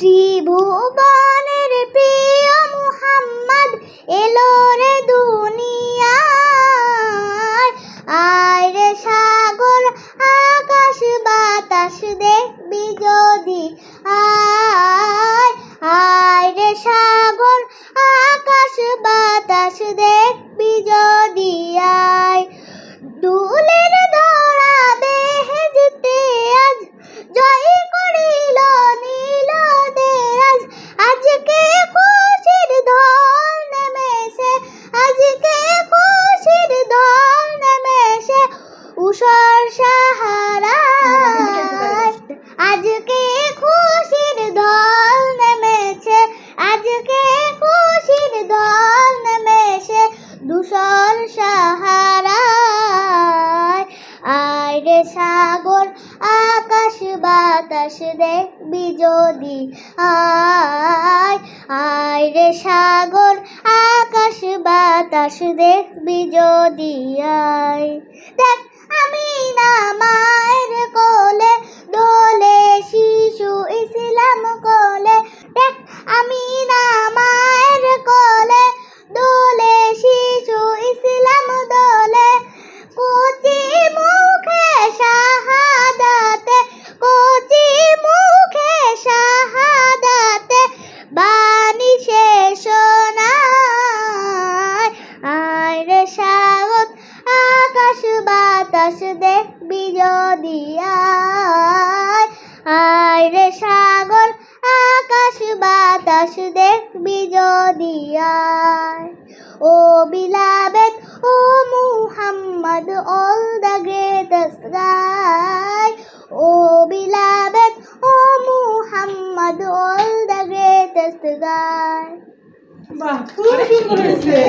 ত্রিভুবনের প্রিয় মুহাম্মদ এলো রে দুনিয়ায়। আয় রে সাগর আকাশ বাতাস দেখবি যদি, আয় আয় রে সাগর আকাশ বাতাস দেখবি যদি, আয় দুলের ধরা বেহেশতে আজ জয় করিল নীল দেরাজ। আজকে খুশির ঢল নেমেছে, আজকে খুশির ঢল নেমেছে উষর সাহারায়। আজকে খুশির ঢল নেমেছে, আজকে খুশির ঢল নেমেছে ধূসর সাহারায়। আয় রে সাগর আকাশ বাতাস দেখবি যদি, আয় আয় রে সাগর আকাশ বাতাস দেখবি যদি, আয় দেখ আমিনা মায়ের কোলে দোলে শিশু ইসলাম কোলে। দেখ আমিনা মায়ের কোলে দোলে শিশু ইসলাম দোলে। কচি মুখে শাহাদাতে, কচি মুখে শাহাদাতে বাণী শেষ নাই। আয় রে সাগর আকাশ বাতাস দেখবি যদি, আয় আয় রে সাগর আকাশ বাতাস দেখবি যদি, আয় ও beloved, O Muhammad, all the greatest guy. Oh beloved, O Muhammad, all the greatest guy. বাহ, খুব সুন্দর হয়েছে।